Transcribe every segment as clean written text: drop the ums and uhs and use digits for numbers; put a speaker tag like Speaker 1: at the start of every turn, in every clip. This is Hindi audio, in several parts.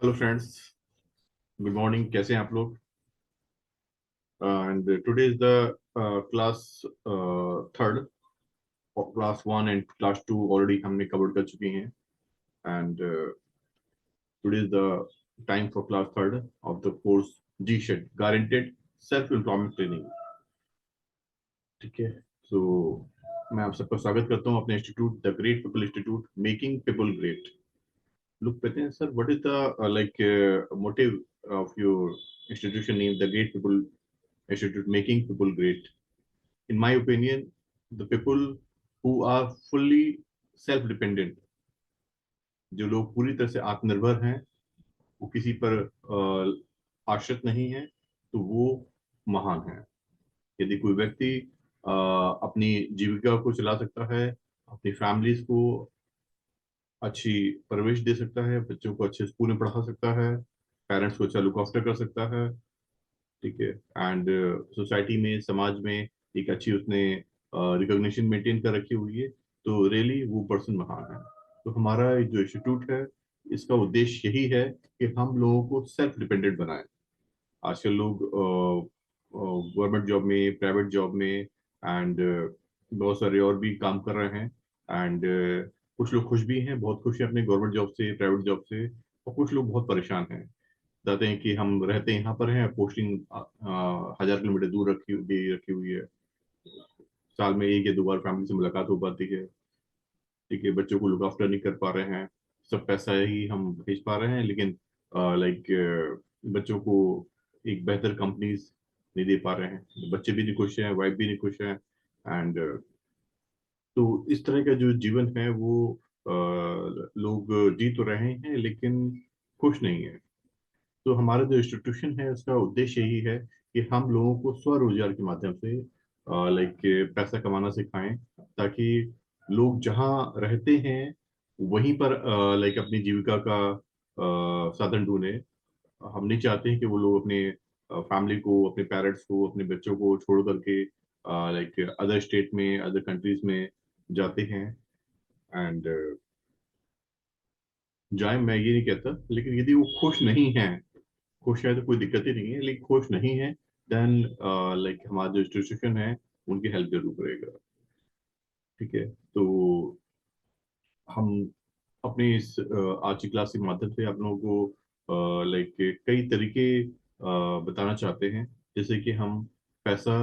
Speaker 1: Hello friends, good morning. कैसे हैं आप लोग? And today is the class third. Class one and class two already हमने कवर कर चुकी हैं। And today is the time for class third of the course जी शेड गारंटेड सेल्फ एम्प्लॉयमेंट ट्रेनिंग। ठीक है, तो मैं आप सबका स्वागत करता हूं अपने institute the great people institute making people great. Look, Pratin, sir, what is the motive of your institution name, the Great People Institute, making people great? In my opinion, the people who are fully self-dependent, जो लोग पूरी तरह से आत्मनिर्भर हैं, वो किसी पर आश्रित नहीं है, तो वो महान है। यदि कोई व्यक्ति अपनी जीविका को चला सकता है, अपनी फैमिलीज को अच्छी परवरिश दे सकता है, बच्चों को अच्छे स्कूल में पढ़ा सकता है, पेरेंट्स को अच्छा लुक आफ्टर कर सकता है, ठीक है, एंड सोसाइटी में, समाज में एक अच्छी उसने रिकॉग्निशन मेंटेन कर रखी हुई है, तो रियली वो पर्सन महान है। तो हमारा जो इंस्टीट्यूट है, इसका उद्देश्य यही है कि हम लोगों को सेल्फ डिपेंडेंट बनाएं। आजकल लोग गवर्नमेंट जॉब में, प्राइवेट जॉब में एंड बहुत सारे और भी काम कर रहे हैं। एंड कुछ लोग खुश भी हैं, बहुत खुश हैं अपने गवर्नमेंट जॉब से, प्राइवेट जॉब से, और कुछ लोग बहुत परेशान हैं। बताते हैं कि हम रहते यहाँ पर हैं, पोस्टिंग 1000 किलोमीटर दूर रखी हुई है, साल में एक या दो बार फैमिली से मुलाकात हो पाती है, ठीक है, बच्चों को लुक आफ्टर नहीं कर पा रहे हैं, सब पैसा ही हम भेज पा रहे हैं, लेकिन लाइक बच्चों को एक बेहतर कंपनीज नहीं दे पा रहे हैं, बच्चे भी नहीं खुश हैं, वाइफ भी नहीं खुश है। एंड तो इस तरह का जो जीवन है वो लोग जी तो रहे हैं लेकिन खुश नहीं है। तो हमारा जो इंस्टीट्यूशन है उसका उद्देश्य यही है कि हम लोगों को स्वरोजगार के माध्यम से लाइक पैसा कमाना सिखाएं, ताकि लोग जहाँ रहते हैं वहीं पर लाइक अपनी जीविका का साधन ढूंढे। हम नहीं चाहते हैं कि वो लोग अपने फैमिली को, अपने पेरेंट्स को, अपने बच्चों को छोड़ करके लाइक अदर स्टेट में, अदर कंट्रीज में जाते हैं। एंड जाए, मैं ये नहीं कहता, लेकिन यदि वो खुश नहीं है, खुश है तो कोई दिक्कत ही नहीं है, लेकिन खुश नहीं है देन लाइक हमारा जो इंस्टीट्यूशन है उनकी हेल्प जरूर करेगा। ठीक है, तो हम अपनी इस आज की क्लास के माध्यम से आप लोगों को लाइक कई तरीके बताना चाहते हैं, जैसे कि हम पैसा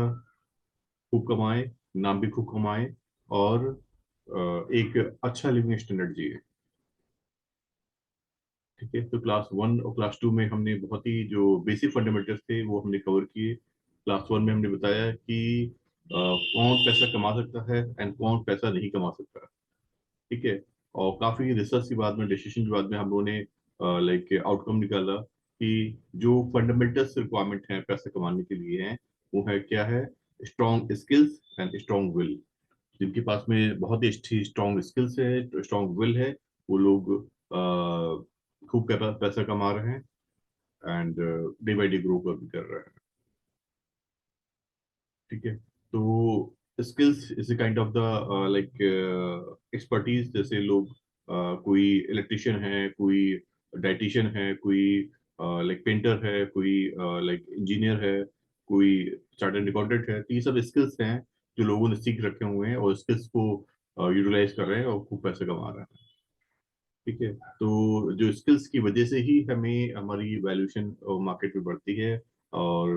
Speaker 1: खूब कमाएं, नाम भी खूब कमाएं, और एक अच्छा लिविंग स्टैंडर्ड जिए। ठीक है, तो क्लास वन और क्लास टू में हमने बहुत ही जो बेसिक फंडामेंटल्स थे वो हमने कवर किए। क्लास वन में हमने बताया कि कौन पैसा कमा सकता है एंड कौन पैसा नहीं कमा सकता। ठीक है, और काफी रिसर्च के बाद में, डिसीजन के बाद में हम लोगों ने लाइक आउटकम निकाला कि जो फंडामेंटल्स रिक्वायरमेंट है पैसा कमाने के लिए है, वो है क्या है? Strong skills and strong will. जिनके पास में बहुत ही अच्छी स्ट्रॉन्ग स्किल्स है, स्ट्रॉन्ग विल है, वो लोग खूब पैसा कमा रहे हैं and day by day grow कर भी कर रहे हैं। ठीक है, तो skills is a kind of the like expertise. जैसे लोग कोई इलेक्ट्रिशियन है, कोई डाइटिशियन है, कोई लाइक पेंटर है, कोई लाइक इंजीनियर है, कोई चार्टर्ड अकाउंटेंट है, तो ये सब स्किल्स हैं जो लोगों ने सीख रखे हुए हैं और स्किल्स को यूटिलाइज कर रहे हैं और खूब पैसे कमा रहे हैं। ठीक है, तो जो स्किल्स की वजह से ही हमें, हमारी वैल्यूएशन मार्केट में बढ़ती है, और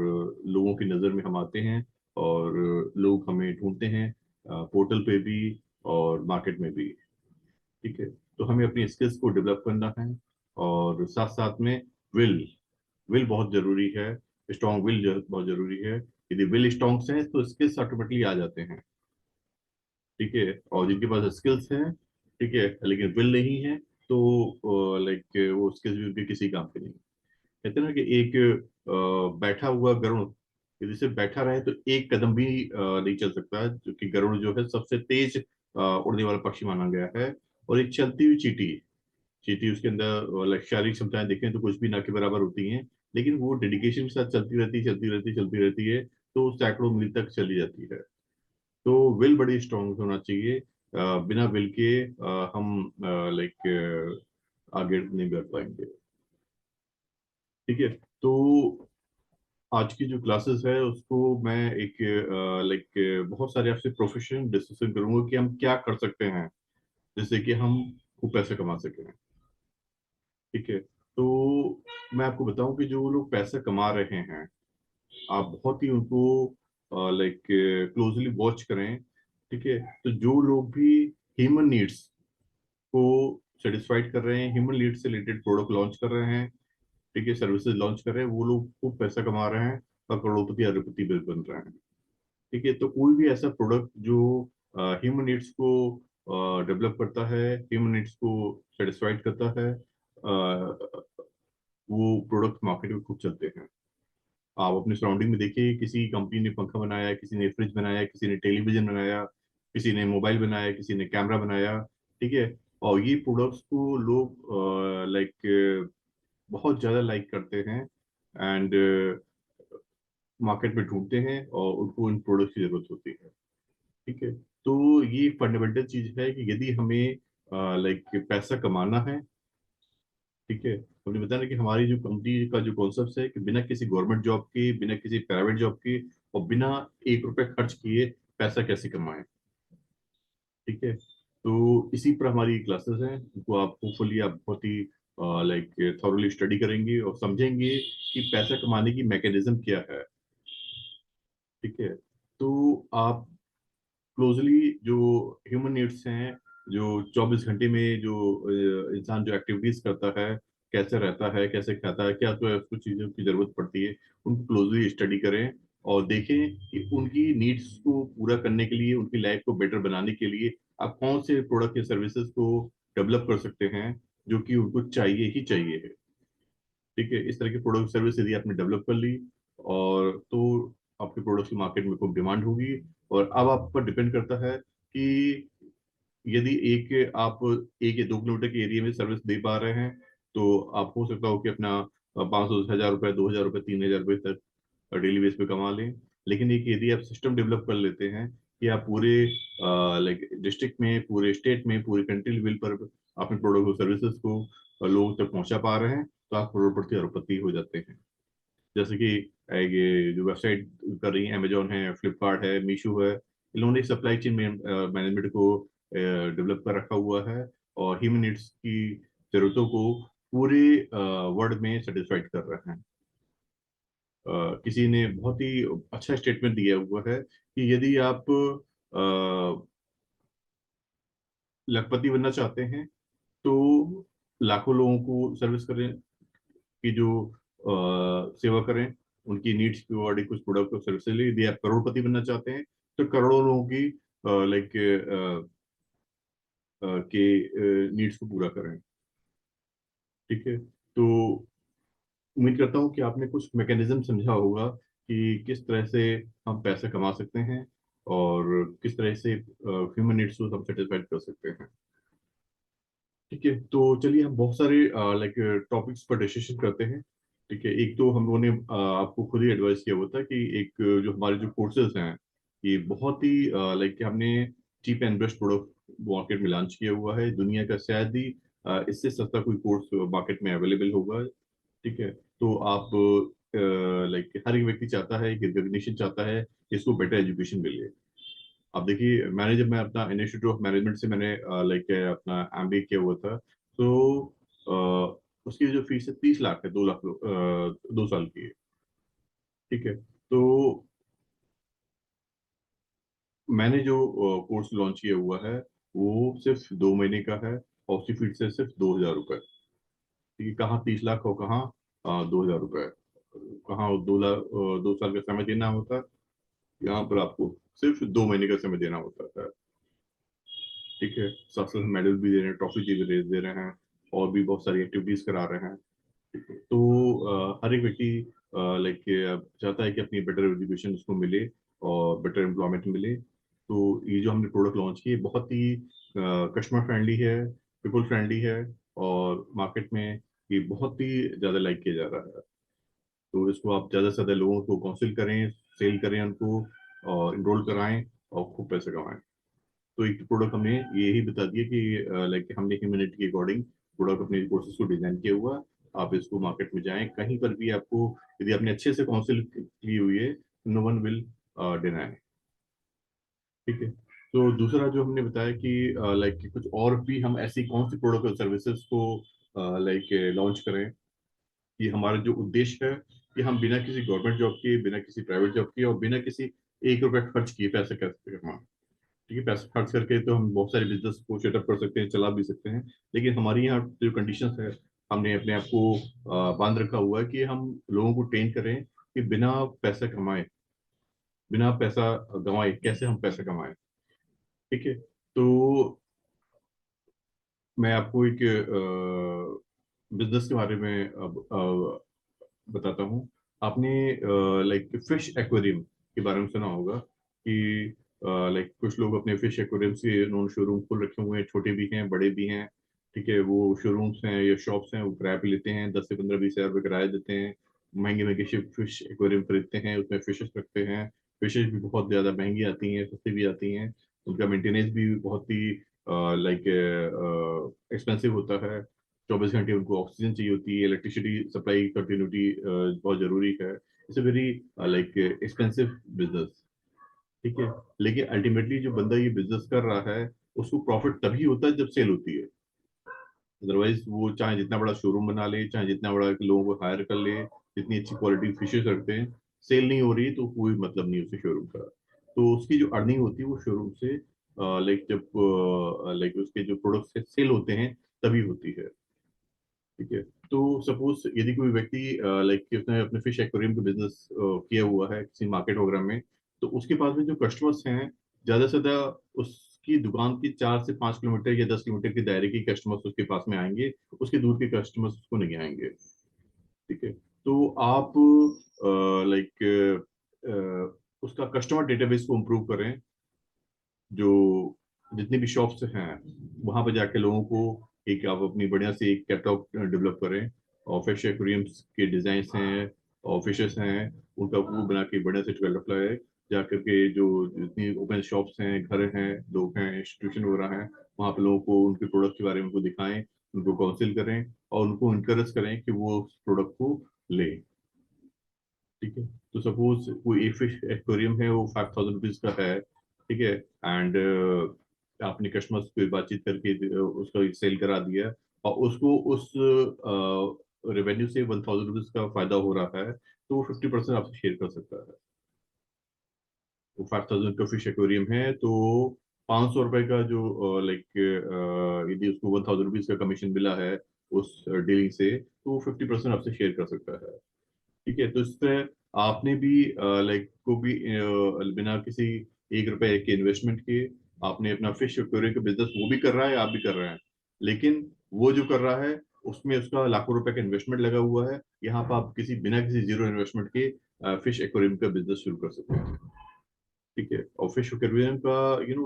Speaker 1: लोगों की नज़र में हम आते हैं, और लोग हमें ढूंढते हैं पोर्टल पे भी और मार्केट में भी। ठीक है, तो हमें अपनी स्किल्स को डेवलप करना है, और साथ साथ में विल, विल बहुत जरूरी है। स्ट्रॉन्ग विल बहुत जरूरी है। यदि विल स्ट्रॉन्ग है तो स्किल्स ऑटोमेटिकली आ जाते हैं। ठीक है, और जिनके पास स्किल्स हैं, ठीक है, लेकिन विल नहीं है, तो लाइक वो स्किल्स भी उनके किसी काम के नहीं। कहते हैं ना कि एक बैठा हुआ गरुड़ यदि सिर्फ बैठा रहे तो एक कदम भी नहीं चल सकता है, जो कि गरुड़ जो है सबसे तेज उड़ने वाला पक्षी माना गया है। और एक चलती हुई चींटी, चींटी उसके अंदर लाइक शारीरिक क्षमताएं देखें तो कुछ भी ना के बराबर होती हैं, लेकिन वो डेडिकेशन के साथ चलती रहती, चलती रहती, चलती रहती है, तो सैकड़ों मील तक चली जाती है। तो विल बड़ी स्ट्रांग होना चाहिए। बिना विल के हम लाइक आगे नहीं बढ़ पाएंगे। ठीक है। तो आज की जो क्लासेस है उसको मैं एक लाइक बहुत सारे आपसे प्रोफेशनल डिस्कशन करूंगा कि हम क्या कर सकते हैं जिससे कि हम खूब पैसे कमा सकें। ठीक है। तो मैं आपको बताऊं कि जो लोग पैसा कमा रहे हैं, आप बहुत ही उनको लाइक क्लोजली वॉच करें। ठीक है। तो जो लोग भी ह्यूमन नीड्स को सेटिस्फाइड कर रहे हैं, ह्यूमन नीड्स से रिलेटेड प्रोडक्ट लॉन्च कर रहे हैं, ठीक है, सर्विसेज लॉन्च कर रहे हैं, वो लोग खूब पैसा कमा रहे हैं और करोड़पति अरबपति भी बन रहे हैं। ठीक है। तो कोई भी ऐसा प्रोडक्ट जो ह्यूमन नीड्स को डेवलप करता है, ह्यूमन नीड्स को सेटिस्फाइड करता है, वो प्रोडक्ट मार्केट में खूब चलते हैं। आप अपने सराउंडिंग में देखिए, किसी कंपनी ने पंखा बनाया, किसी ने फ्रिज बनाया, किसी ने टेलीविजन बनाया, किसी ने मोबाइल बनाया, किसी ने कैमरा बनाया। ठीक है। और ये प्रोडक्ट्स को लोग लाइक बहुत ज्यादा लाइक करते हैं एंड मार्केट में ढूंढते हैं और उनको इन प्रोडक्ट्स की जरूरत होती है। ठीक है। तो ये फंडामेंटल चीज है कि यदि हमें लाइक पैसा कमाना है, ठीक है, हमने बताया ना कि हमारी जो कंपनी का जो कॉन्सेप्ट है कि बिना किसी गवर्नमेंट जॉब के, बिना किसी प्राइवेट जॉब के और बिना 1 रुपए खर्च किए पैसा कैसे कमाएं। ठीक है। तो इसी पर हमारी क्लासेस हैं, उनको आप होपफुली आप बहुत ही लाइक थॉरली स्टडी करेंगे और समझेंगे कि पैसा कमाने की मैकेनिज्म क्या है। ठीक है। तो आप क्लोजली जो ह्यूमन नीड्स हैं, जो 24 घंटे में जो इंसान जो एक्टिविटीज करता है, कैसे रहता है, कैसे खाता है, क्या तो उसको चीजों की जरूरत पड़ती है, उनको क्लोजली स्टडी करें और देखें कि उनकी नीड्स को पूरा करने के लिए, उनकी लाइफ को बेटर बनाने के लिए आप कौन से प्रोडक्ट या सर्विसेज को डेवलप कर सकते हैं जो कि उनको चाहिए ही चाहिए है। ठीक है। इस तरह की प्रोडक्ट सर्विस यदि आपने डेवलप कर ली और तो आपके प्रोडक्ट की मार्केट में खूब डिमांड होगी। और अब आप पर डिपेंड करता है कि यदि एक आप 1 या 2 किलोमीटर के एरिया में सर्विस दे पा रहे हैं तो आप हो सकता हो कि अपना 500 1000 रुपए, 2000 रुपए, 3000 रुपए तक डेली बेस पे कमा लें। लेकिन एक यदि आप सिस्टम डेवलप कर लेते हैं कि आप पूरे लाइक डिस्ट्रिक्ट में, पूरे स्टेट में, पूरे कंट्री लेवल पर अपने प्रोडक्ट और सर्विसेज को लोगों तक पहुंचा पा रहे हैं तो आप करोड़पति अरबपति हो जाते हैं। जैसे कि ये जो वेबसाइट कर रही है, अमेजोन है, फ्लिपकार्ट है, मीशो है, इन्होंने सप्लाई चेन मैनेजमेंट को डेवलप कर रखा हुआ है और ह्यूमन नीड्स की जरूरतों को पूरे वर्ल्ड में सेटिस्फाइड कर रहे हैं। किसी ने बहुत ही अच्छा स्टेटमेंट दिया हुआ है कि यदि आप लखपति बनना चाहते हैं तो लाखों लोगों को सर्विस करें, की जो सेवा करें, उनकी नीड्स के अकॉर्डिंग कुछ प्रोडक्ट और सर्विस ले। यदि आप करोड़पति बनना चाहते हैं तो करोड़ों लोगों की लाइक के नीड्स को पूरा करें। ठीक है। तो उम्मीद करता हूँ कि आपने कुछ मैकेनिज्म समझा होगा कि किस तरह से हम पैसे कमा सकते हैं और किस तरह से ह्यूमन नीड्स को हम सेटिस्फाइड कर सकते हैं। ठीक है। तो चलिए हम बहुत सारे लाइक टॉपिक्स पर डिस्कशन करते हैं। ठीक है। एक तो हम लोगों ने आपको खुद ही एडवाइस किया हुआ था कि एक जो हमारे जो कोर्सेज हैं, ये बहुत ही लाइक हमने cheap and best product market में लॉन्च किया हुआ है। दुनिया का शायद ही इससे सस्ता कोई कोर्स मार्केट में अवेलेबल होगा। ठीक है। तो आप लाइक हर एक व्यक्ति चाहता है कि रिकग्निशन चाहता है कि इसको बेटर एजुकेशन मिले। अब देखिए, मैंने जब मैं अपना इंस्टीट्यूट ऑफ मैनेजमेंट से मैंने लाइक अपना एमबीए किया हुआ था तो उसकी जो फीस है 30 लाख है, 2 लाख 2 साल की है। ठीक है। तो मैंने जो कोर्स लॉन्च किया हुआ है वो सिर्फ 2 महीने का है और उसकी फीस है सिर्फ 2000 रुपये। ठीक है। कहाँ 30 लाख और कहाँ 2000 रुपये, कहाँ 2 लाख 2 साल का समय देना होता है, यहाँ पर आपको सिर्फ 2 महीने का समय देना होता है। ठीक है। साथ साथ मेडल भी दे रहे हैं, ट्रॉफी दे रहे हैं और भी बहुत सारी एक्टिविटीज करा रहे हैं। ठीक है। तो हर एक व्यक्ति लाइक चाहता है कि अपनी बेटर एजुकेशन उसको मिले और बेटर एम्प्लॉयमेंट मिले। तो ये जो हमने प्रोडक्ट लॉन्च किए बहुत ही कस्टमर फ्रेंडली है, पीपल फ्रेंडली है और मार्केट में ये बहुत ही ज़्यादा लाइक किया जा रहा है। तो इसको आप ज़्यादा से ज़्यादा लोगों को काउंसिल करें, सेल करें उनको और इनरोल कराएं और खूब पैसे कमाएं। तो एक प्रोडक्ट हमने ये ही बता दिया कि लाइक हमने ह्यूमैनिटी के अकॉर्डिंग प्रोडक्ट अपने कोर्सेज को डिजाइन किया हुआ। आप इसको मार्केट में जाएं, कहीं पर भी आपको, यदि आपने अच्छे से काउंसिल की हुई है, नो वन विल डिनाई। ठीक है। तो दूसरा जो हमने बताया कि लाइक कुछ और भी हम ऐसी कौन सी प्रोडक्ट और सर्विसेज को लाइक लॉन्च करें, कि हमारा जो उद्देश्य है कि हम बिना किसी गवर्नमेंट जॉब के, बिना किसी प्राइवेट जॉब के और बिना किसी 1 रुपए खर्च किए पैसे कैसे कमाएं। ठीक है, पैसे खर्च करके तो हम बहुत सारे बिजनेस को सेटअप कर सकते हैं, चला भी सकते हैं, लेकिन हमारी यहाँ जो कंडीशंस है, हमने अपने आप को बांध रखा हुआ है कि हम लोगों को ट्रेन करें कि बिना पैसा कमाए, बिना पैसा गंवाए कैसे हम पैसा कमाएं। ठीक है। तो मैं आपको एक बिजनेस के बारे में अब बताता हूँ। आपने लाइक फिश एक्वेरियम के बारे में सुना होगा कि लाइक कुछ लोग अपने फिश एक्वेरियम से उन्होंने शोरूम खोल रखे हुए हैं, छोटे भी हैं बड़े भी हैं। ठीक है, वो शोरूम्स हैं या शॉप्स हैं, वो किराए पे लेते हैं, 10 से 15 20 हज़ार रुपये किराया देते हैं, महंगे महंगे फिश एक्वेरियम खरीदते हैं, उसमें फिशेस रखते हैं। फिशेस भी बहुत ज्यादा महंगी आती हैं, सस्ती भी आती हैं, उनका मेंटेनेंस भी बहुत ही लाइक एक्सपेंसिव होता है। 24 घंटे उनको ऑक्सीजन चाहिए होती है, इलेक्ट्रिसिटी सप्लाई कंटिन्यूटी बहुत जरूरी है। It's very like expensive business. ठीक है, लेकिन अल्टीमेटली जो बंदा ये बिजनेस कर रहा है, उसको प्रॉफिट तभी होता है जब सेल होती है। अदरवाइज वो चाहे जितना बड़ा शोरूम बना ले, चाहे जितना बड़ा लोगों को हायर कर ले, जितनी अच्छी क्वालिटी फिशेस रखते हैं, सेल नहीं हो रही तो कोई मतलब नहीं उसे शोरूम का। तो उसकी जो अर्निंग होती है वो शोरूम से लाइक जब लाइक उसके जो प्रोडक्ट्स सेल होते हैं तभी होती है। ठीक है। तो सपोज यदि कोई व्यक्ति लाइक उसने अपने फिश एक्वेरियम का बिजनेस किया हुआ है किसी मार्केट वगैरह में, तो उसके पास में जो कस्टमर्स हैं, ज्यादा से ज्यादा उसकी दुकान की 4 से 5 किलोमीटर या 10 किलोमीटर के दायरे के कस्टमर्स उसके पास में आएंगे, उसके दूर के कस्टमर्स उसको नहीं आएंगे। ठीक है। तो आप लाइक उसका कस्टमर डेटाबेस को इम्प्रूव करें, जो जितनी भी शॉप्स हैं वहां पर जाके लोगों को एक, आप अपनी बढ़िया से एक कैटलॉग डेवलप करें, और फिश एक्वेरियम्स के डिजाइन हैं और फिशेस हैं, उनका वो बना के बढ़िया से डेवलप लगाए। जाकर के जो जितनी ओपन शॉप्स हैं, घर हैं, लोग हैं, इंस्टीट्यूशन वगैरह हैं, वहाँ पे लोगों को उनके प्रोडक्ट के बारे में उनको दिखाएं, उनको काउंसिल करें और उनको इनकरेज करें कि वो उस प्रोडक्ट को लें। ठीक है। तो सपोज कोई एक फिश एक्वेरियम है, वो 5,000 रुपीज का है। ठीक है। एंड आपने कस्टमर से बातचीत करके उसका सेल करा दिया, और उसको उस रेवेन्यू से 1,000 रुपीज का फायदा हो रहा है, तो वो 50% आपसे शेयर कर सकता है। वो 5,000 का फिश एक्वेरियम है, तो 500 रुपए का जो लाइक यदि उसको 1,000 रुपीज का कमीशन मिला है उस डीलिंग से, तो वो 50% आपसे शेयर कर सकता है। ठीक है। तो इससे आपने भी लाइक को भी बिना किसी 1 रुपए के इन्वेस्टमेंट के आपने अपना फिश एक्वेरियम का बिजनेस, वो भी कर रहा है, आप भी कर रहे हैं, लेकिन वो जो कर रहा है उसमें उसका लाखों रुपए का इन्वेस्टमेंट लगा हुआ है। यहाँ पर आप किसी बिना किसी जीरो इन्वेस्टमेंट के फिश एक्वेरियम का बिजनेस शुरू कर सकते हैं। ठीक है। और फिश एक्वेरियम का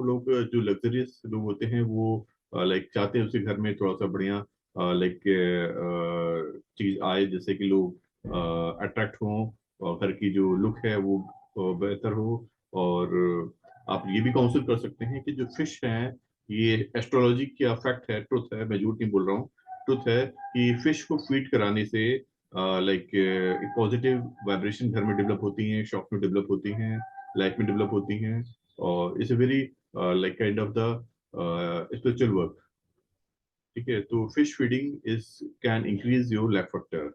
Speaker 1: लोग जो लग्जरियस लोग होते हैं, वो लाइक चाहते हैं उसके घर में थोड़ा सा बढ़िया लाइक चीज आए, जैसे कि लोग अट्रैक्ट हों और घर की जो लुक है वो बेहतर हो। और आप ये भी काउंसिल कर सकते हैं कि जो फिश हैं, ये एस्ट्रोलॉजी का फैक्ट है, ट्रुथ है, मैं झूठ नहीं बोल रहा हूँ, ट्रुथ है कि फिश को फीड कराने से लाइक एक पॉजिटिव वाइब्रेशन घर में डेवलप होती हैं, शॉप में डेवलप होती हैं, लाइफ में डेवलप होती हैं। और it's a very like kind of the spiritual work. ठीक है। तो fish feeding is can increase your life factor.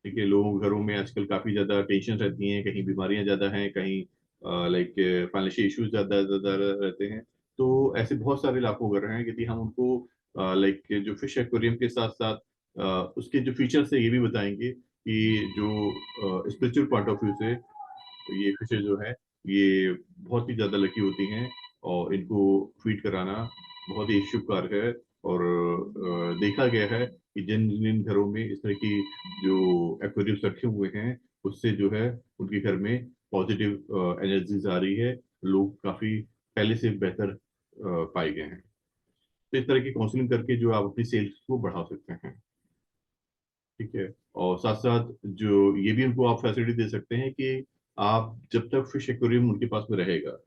Speaker 1: ठीक है। लोगों के घरों में आजकल काफी ज्यादा टेंशन रहती हैं, कहीं बीमारियां ज्यादा हैं, कहीं लाइक फाइनेंशियल इश्यूज ज्यादा ज्यादा रहते हैं। तो ऐसे बहुत सारे इलाकों वगैरह हैं, यदि हम उनको लाइक जो फिश एक्वेरियम के साथ साथ उसके जो फीचर्स है ये भी बताएंगे, कि जो स्पिरिचुअल पॉइंट ऑफ व्यू से ये फिशेज जो है, ये बहुत ही ज्यादा लकी होती हैं, और इनको फीड कराना बहुत ही शुभ कार्य है। और देखा गया है कि जिन जिन घरों में इस तरह की जो एक्वेरियम्स रखे हुए हैं, उससे जो है उनके घर में पॉजिटिव एनर्जीज आ रही है, लोग काफी पहले से बेहतर पाए गए हैं। तो इस तरह की काउंसलिंग करके जो आप अपनी सेल्स को बढ़ा सकते हैं। ठीक है। और साथ साथ जो ये भी उनको आप फैसिलिटी दे सकते हैं कि आप जब तक फिश एक्वेरियम उनके पास में रहेगा,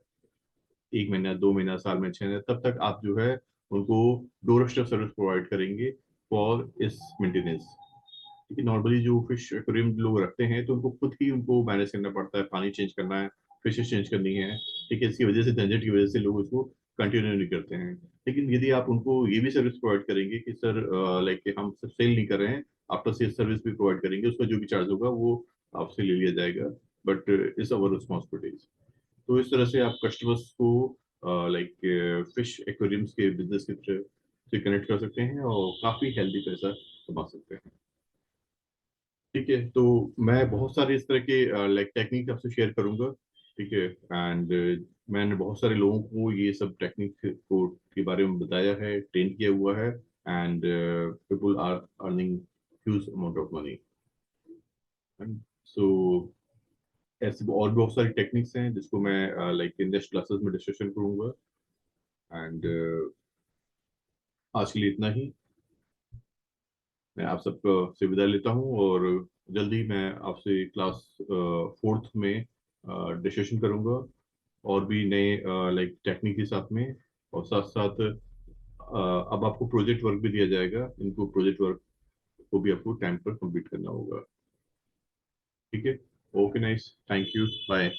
Speaker 1: 1 महीना 2 महीना साल में 6 महीने, तब तक आप जो है उनको डोर स्टेप सर्विस प्रोवाइड करेंगे फॉर इस मेंटेनेंस। ठीक है। नॉर्मली जो फिश एक्वेरियम लोग रखते हैं तो उनको खुद ही उनको मैनेज करना पड़ता है, पानी चेंज करना है, फिशेस चेंज करनी है, ठीक है। इसकी वजह से, झंझट की वजह से लोग उसको कंटिन्यू नहीं करते हैं। लेकिन यदि आप उनको ये भी सर्विस प्रोवाइड करेंगे कि सर लाइक हम सेल नहीं कर रहे हैं, आफ्टर सेल सर्विस भी प्रोवाइड करेंगे, उसका जो भी चार्ज होगा वो आपसे ले लिया जाएगा, बट इट्स अवर रिस्पॉन्सिबिलिटीज। तो इस तरह से आप कस्टमर्स को लाइक फिश एक्वेरियम्स के बिजनेस की तरह से कनेक्ट कर सकते हैं और काफी हेल्दी पैसा कमा सकते हैं। ठीक है। तो मैं बहुत सारे इस तरह के लाइक टेक्निक आपसे शेयर करूंगा, ठीक है। एंड मैंने बहुत सारे लोगों को ये सब टेक्निक को के बारे में बताया है, ट्रेन किया हुआ है, and people are earning huge amount of money. So ऐसे और भी बहुत सारी टेक्निक्स हैं जिसको मैं लाइक इन नेक्स्ट क्लासेस में डिस्कशन करूंगा। एंड आज के लिए इतना ही। मैं आप सबको से विदा लेता हूँ, और जल्दी मैं आपसे क्लास फोर्थ में डिस्कशन करूंगा, और भी नए लाइक टेक्निक के साथ में। और साथ साथ अब आपको प्रोजेक्ट वर्क भी दिया जाएगा, इनको प्रोजेक्ट वर्क को भी आपको टाइम पर कंप्लीट करना होगा। ठीक है। Okay, nice, thank you, bye.